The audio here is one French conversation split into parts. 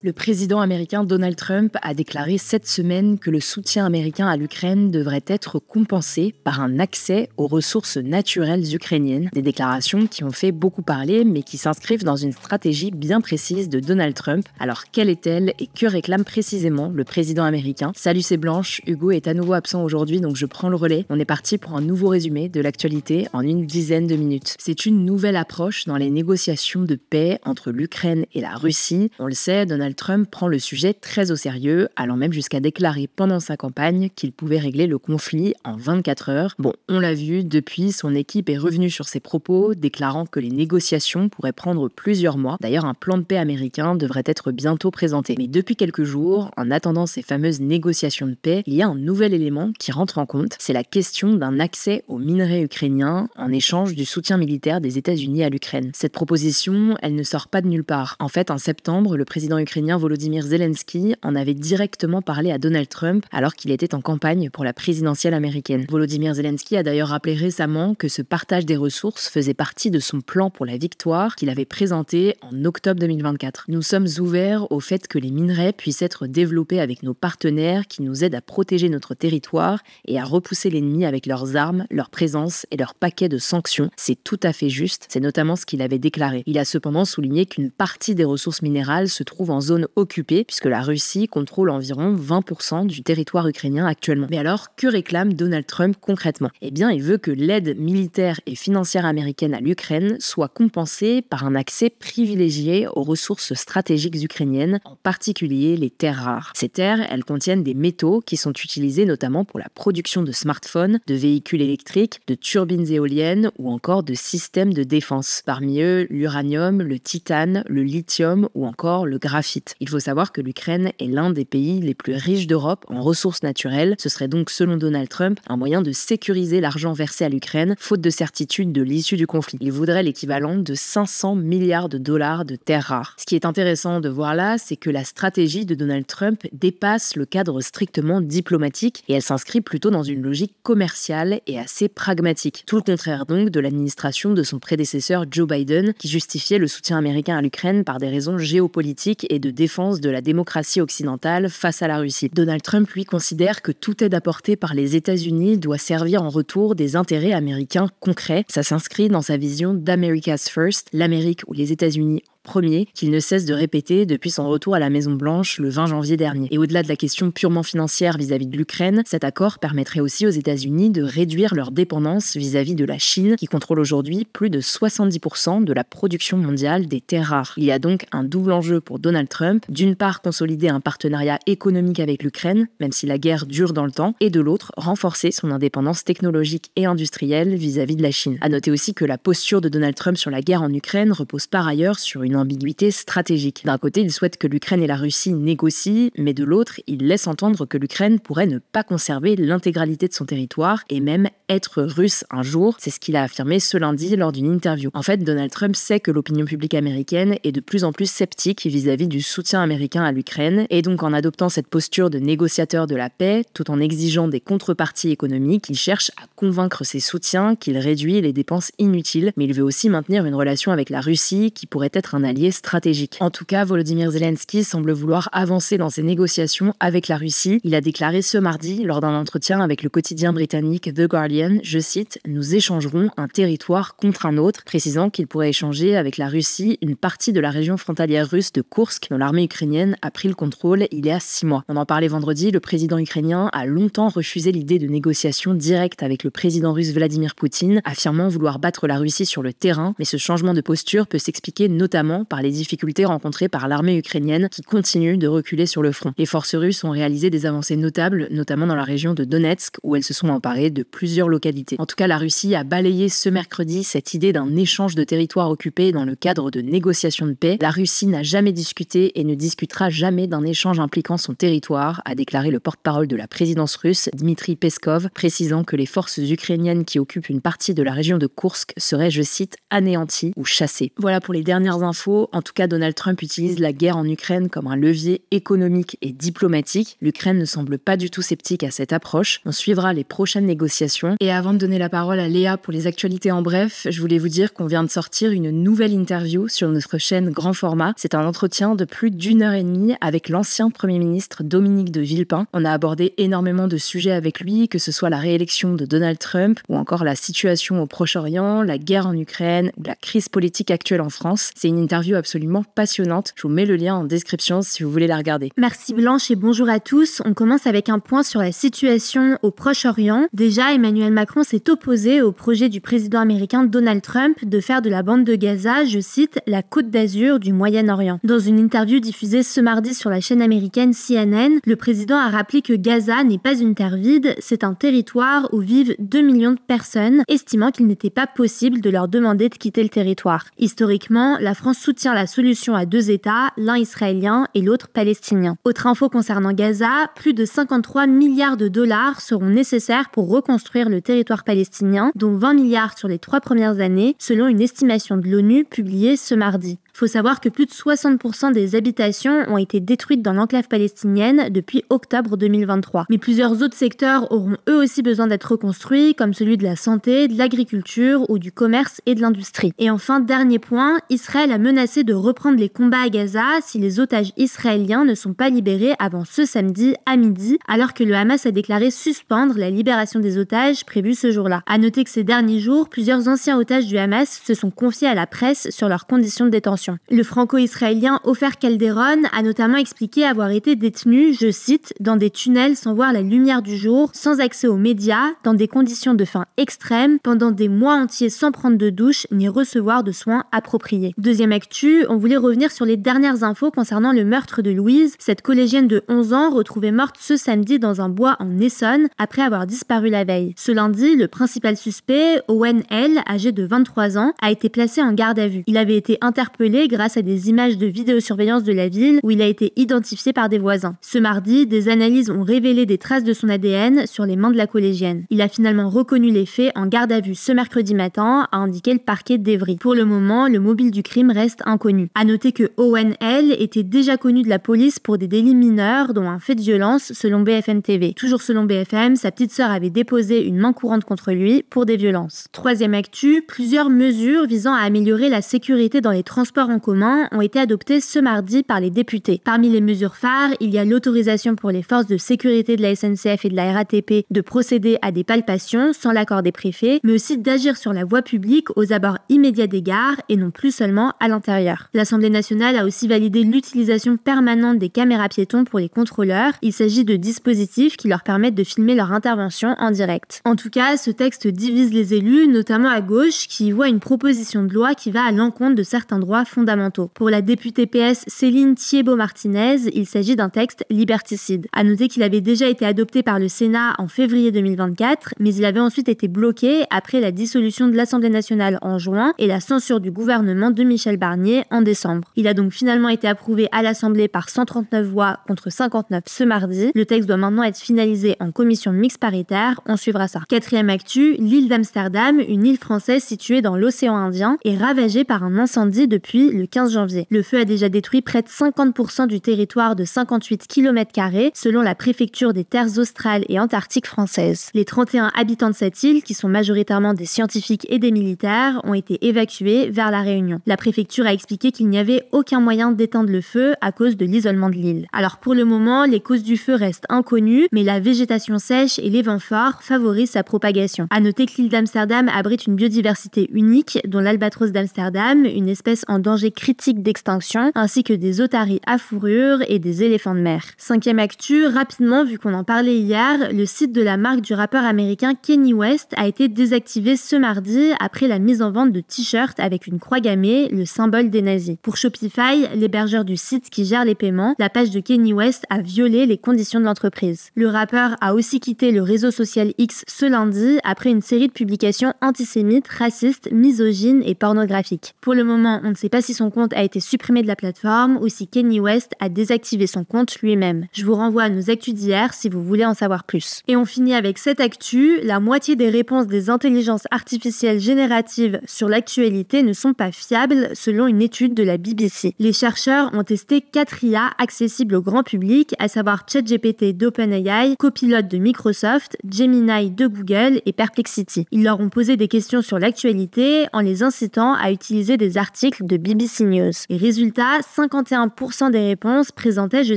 Le président américain Donald Trump a déclaré cette semaine que le soutien américain à l'Ukraine devrait être compensé par un accès aux ressources naturelles ukrainiennes. Des déclarations qui ont fait beaucoup parler, mais qui s'inscrivent dans une stratégie bien précise de Donald Trump. Alors, quelle est-elle et que réclame précisément le président américain? Salut, c'est Blanche. Hugo est à nouveau absent aujourd'hui, donc je prends le relais. On est parti pour un nouveau résumé de l'actualité en une dizaine de minutes. C'est une nouvelle approche dans les négociations de paix entre l'Ukraine et la Russie. On le sait, Donald Trump prend le sujet très au sérieux, allant même jusqu'à déclarer pendant sa campagne qu'il pouvait régler le conflit en 24 heures. Bon, on l'a vu, depuis, son équipe est revenue sur ses propos, déclarant que les négociations pourraient prendre plusieurs mois. D'ailleurs, un plan de paix américain devrait être bientôt présenté. Mais depuis quelques jours, en attendant ces fameuses négociations de paix, il y a un nouvel élément qui rentre en compte, c'est la question d'un accès aux minerais ukrainiens en échange du soutien militaire des États-Unis à l'Ukraine. Cette proposition, elle ne sort pas de nulle part. En fait, en septembre, le président ukrainien Volodymyr Zelensky en avait directement parlé à Donald Trump alors qu'il était en campagne pour la présidentielle américaine. Volodymyr Zelensky a d'ailleurs rappelé récemment que ce partage des ressources faisait partie de son plan pour la victoire qu'il avait présenté en octobre 2024. Nous sommes ouverts au fait que les minerais puissent être développés avec nos partenaires qui nous aident à protéger notre territoire et à repousser l'ennemi avec leurs armes, leur présence et leur paquet de sanctions. C'est tout à fait juste, c'est notamment ce qu'il avait déclaré. Il a cependant souligné qu'une partie des ressources minérales se trouve en zone occupée, puisque la Russie contrôle environ 20% du territoire ukrainien actuellement. Mais alors, que réclame Donald Trump concrètement? Eh bien, il veut que l'aide militaire et financière américaine à l'Ukraine soit compensée par un accès privilégié aux ressources stratégiques ukrainiennes, en particulier les terres rares. Ces terres, elles contiennent des métaux qui sont utilisés notamment pour la production de smartphones, de véhicules électriques, de turbines éoliennes ou encore de systèmes de défense. Parmi eux, l'uranium, le titane, le lithium ou encore le graphite. Il faut savoir que l'Ukraine est l'un des pays les plus riches d'Europe en ressources naturelles. Ce serait donc, selon Donald Trump, un moyen de sécuriser l'argent versé à l'Ukraine, faute de certitude de l'issue du conflit. Il voudrait l'équivalent de 500 milliards de dollars de terres rares. Ce qui est intéressant de voir là, c'est que la stratégie de Donald Trump dépasse le cadre strictement diplomatique et elle s'inscrit plutôt dans une logique commerciale et assez pragmatique. Tout le contraire donc de l'administration de son prédécesseur Joe Biden, qui justifiait le soutien américain à l'Ukraine par des raisons géopolitiques et de défense de la démocratie occidentale face à la Russie. Donald Trump, lui, considère que toute aide apportée par les États-Unis doit servir en retour des intérêts américains concrets. Ça s'inscrit dans sa vision d'America's First, l'Amérique ou les États-Unis premier qu'il ne cesse de répéter depuis son retour à la Maison-Blanche le 20 janvier dernier. Et au-delà de la question purement financière vis-à-vis de l'Ukraine, cet accord permettrait aussi aux États-Unis de réduire leur dépendance vis-à-vis de la Chine, qui contrôle aujourd'hui plus de 70% de la production mondiale des terres rares. Il y a donc un double enjeu pour Donald Trump, d'une part consolider un partenariat économique avec l'Ukraine, même si la guerre dure dans le temps, et de l'autre, renforcer son indépendance technologique et industrielle vis-à-vis de la Chine. À noter aussi que la posture de Donald Trump sur la guerre en Ukraine repose par ailleurs sur une ambiguïté stratégique. D'un côté, il souhaite que l'Ukraine et la Russie négocient, mais de l'autre, il laisse entendre que l'Ukraine pourrait ne pas conserver l'intégralité de son territoire et même être russe un jour. C'est ce qu'il a affirmé ce lundi lors d'une interview. En fait, Donald Trump sait que l'opinion publique américaine est de plus en plus sceptique vis-à-vis du soutien américain à l'Ukraine, et donc en adoptant cette posture de négociateur de la paix, tout en exigeant des contreparties économiques, il cherche à convaincre ses soutiens qu'il réduit les dépenses inutiles, mais il veut aussi maintenir une relation avec la Russie qui pourrait être un allié stratégique. En tout cas, Volodymyr Zelensky semble vouloir avancer dans ses négociations avec la Russie. Il a déclaré ce mardi, lors d'un entretien avec le quotidien britannique The Guardian, je cite, « Nous échangerons un territoire contre un autre », précisant qu'il pourrait échanger avec la Russie une partie de la région frontalière russe de Koursk, dont l'armée ukrainienne a pris le contrôle il y a 6 mois. On en parlait vendredi, le président ukrainien a longtemps refusé l'idée de négociations directes avec le président russe Vladimir Poutine, affirmant vouloir battre la Russie sur le terrain, mais ce changement de posture peut s'expliquer notamment par les difficultés rencontrées par l'armée ukrainienne qui continue de reculer sur le front. Les forces russes ont réalisé des avancées notables, notamment dans la région de Donetsk, où elles se sont emparées de plusieurs localités. En tout cas, la Russie a balayé ce mercredi cette idée d'un échange de territoires occupés dans le cadre de négociations de paix. La Russie n'a jamais discuté et ne discutera jamais d'un échange impliquant son territoire, a déclaré le porte-parole de la présidence russe, Dmitri Peskov, précisant que les forces ukrainiennes qui occupent une partie de la région de Koursk seraient, je cite, anéanties ou chassées. Voilà pour les dernières infos faux. En tout cas, Donald Trump utilise la guerre en Ukraine comme un levier économique et diplomatique. L'Ukraine ne semble pas du tout sceptique à cette approche. On suivra les prochaines négociations. Et avant de donner la parole à Léa pour les actualités en bref, je voulais vous dire qu'on vient de sortir une nouvelle interview sur notre chaîne Grand Format. C'est un entretien de plus d'1 heure et demie avec l'ancien Premier ministre Dominique de Villepin. On a abordé énormément de sujets avec lui, que ce soit la réélection de Donald Trump ou encore la situation au Proche-Orient, la guerre en Ukraine ou la crise politique actuelle en France. C'est une interview absolument passionnante. Je vous mets le lien en description si vous voulez la regarder. Merci Blanche et bonjour à tous. On commence avec un point sur la situation au Proche-Orient. Déjà, Emmanuel Macron s'est opposé au projet du président américain Donald Trump de faire de la bande de Gaza, je cite, la Côte d'Azur du Moyen-Orient. Dans une interview diffusée ce mardi sur la chaîne américaine CNN, le président a rappelé que Gaza n'est pas une terre vide, c'est un territoire où vivent 2 millions de personnes, estimant qu'il n'était pas possible de leur demander de quitter le territoire. Historiquement, la France soutient la solution à 2 États, l'un israélien et l'autre palestinien. Autre info concernant Gaza, plus de 53 milliards de dollars seront nécessaires pour reconstruire le territoire palestinien, dont 20 milliards sur les 3 premières années, selon une estimation de l'ONU publiée ce mardi. Faut savoir que plus de 60% des habitations ont été détruites dans l'enclave palestinienne depuis octobre 2023. Mais plusieurs autres secteurs auront eux aussi besoin d'être reconstruits, comme celui de la santé, de l'agriculture ou du commerce et de l'industrie. Et enfin, dernier point, Israël a menacé de reprendre les combats à Gaza si les otages israéliens ne sont pas libérés avant ce samedi à midi, alors que le Hamas a déclaré suspendre la libération des otages prévue ce jour-là. À noter que ces derniers jours, plusieurs anciens otages du Hamas se sont confiés à la presse sur leurs conditions de détention. Le franco-israélien Ofer Calderon a notamment expliqué avoir été détenu, je cite, dans des tunnels sans voir la lumière du jour, sans accès aux médias, dans des conditions de faim extrêmes, pendant des mois entiers sans prendre de douche ni recevoir de soins appropriés. Deuxième actu, on voulait revenir sur les dernières infos concernant le meurtre de Louise, cette collégienne de 11 ans retrouvée morte ce samedi dans un bois en Essonne après avoir disparu la veille. Ce lundi, le principal suspect, Owen L, âgé de 23 ans, a été placé en garde à vue. Il avait été interpellé grâce à des images de vidéosurveillance de la ville où il a été identifié par des voisins. Ce mardi, des analyses ont révélé des traces de son ADN sur les mains de la collégienne. Il a finalement reconnu les faits en garde à vue ce mercredi matin, a indiqué le parquet d'Evry. Pour le moment, le mobile du crime reste inconnu. À noter que Owen L était déjà connu de la police pour des délits mineurs, dont un fait de violence, selon BFM TV. Toujours selon BFM, sa petite sœur avait déposé une main courante contre lui pour des violences. Troisième actu, plusieurs mesures visant à améliorer la sécurité dans les transports en commun ont été adoptées ce mardi par les députés. Parmi les mesures phares, il y a l'autorisation pour les forces de sécurité de la SNCF et de la RATP de procéder à des palpations sans l'accord des préfets, mais aussi d'agir sur la voie publique aux abords immédiats des gares et non plus seulement à l'intérieur. L'Assemblée nationale a aussi validé l'utilisation permanente des caméras piétons pour les contrôleurs. Il s'agit de dispositifs qui leur permettent de filmer leur intervention en direct. En tout cas, ce texte divise les élus, notamment à gauche, qui y voient une proposition de loi qui va à l'encontre de certains droits fondamentaux. Pour la députée PS Céline Thiébaut-Martinez, il s'agit d'un texte liberticide. À noter qu'il avait déjà été adopté par le Sénat en février 2024, mais il avait ensuite été bloqué après la dissolution de l'Assemblée nationale en juin et la censure du gouvernement de Michel Barnier en décembre. Il a donc finalement été approuvé à l'Assemblée par 139 voix contre 59 ce mardi. Le texte doit maintenant être finalisé en commission mixte paritaire. On suivra ça. Quatrième actu, l'île d'Amsterdam, une île française située dans l'océan Indien, est ravagée par un incendie depuis le 15 janvier. Le feu a déjà détruit près de 50% du territoire de 58 km² selon la préfecture des terres australes et antarctiques françaises. Les 31 habitants de cette île, qui sont majoritairement des scientifiques et des militaires, ont été évacués vers la Réunion. La préfecture a expliqué qu'il n'y avait aucun moyen d'éteindre le feu à cause de l'isolement de l'île. Alors pour le moment, les causes du feu restent inconnues, mais la végétation sèche et les vents forts favorisent sa propagation. À noter que l'île d'Amsterdam abrite une biodiversité unique, dont l'albatros d'Amsterdam, une espèce en danger critique d'extinction, ainsi que des otaries à fourrure et des éléphants de mer. Cinquième actu, rapidement, vu qu'on en parlait hier, le site de la marque du rappeur américain Kanye West a été désactivé ce mardi après la mise en vente de t-shirts avec une croix gammée, le symbole des nazis. Pour Shopify, l'hébergeur du site qui gère les paiements, la page de Kanye West a violé les conditions de l'entreprise. Le rappeur a aussi quitté le réseau social X ce lundi après une série de publications antisémites, racistes, misogynes et pornographiques. Pour le moment, on ne sait pas pas si son compte a été supprimé de la plateforme ou si Kanye West a désactivé son compte lui-même. Je vous renvoie à nos actus d'hier si vous voulez en savoir plus. Et on finit avec cette actu. La moitié des réponses des intelligences artificielles génératives sur l'actualité ne sont pas fiables selon une étude de la BBC. Les chercheurs ont testé 4 IA accessibles au grand public, à savoir ChatGPT d'OpenAI, Copilot de Microsoft, Gemini de Google et Perplexity. Ils leur ont posé des questions sur l'actualité en les incitant à utiliser des articles de BBC News. Et résultat, 51% des réponses présentaient, je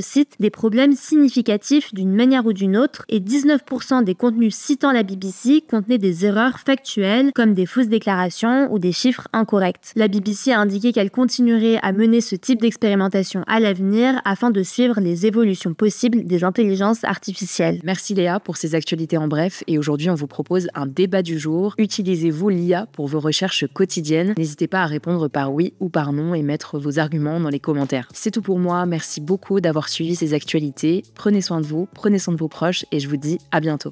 cite, des problèmes significatifs d'une manière ou d'une autre et 19% des contenus citant la BBC contenaient des erreurs factuelles comme des fausses déclarations ou des chiffres incorrects. La BBC a indiqué qu'elle continuerait à mener ce type d'expérimentation à l'avenir afin de suivre les évolutions possibles des intelligences artificielles. Merci Léa pour ces actualités en bref et aujourd'hui on vous propose un débat du jour. Utilisez-vous l'IA pour vos recherches quotidiennes? N'hésitez pas à répondre par oui ou par non et mettre vos arguments dans les commentaires. C'est tout pour moi, merci beaucoup d'avoir suivi ces actualités. Prenez soin de vous, prenez soin de vos proches et je vous dis à bientôt.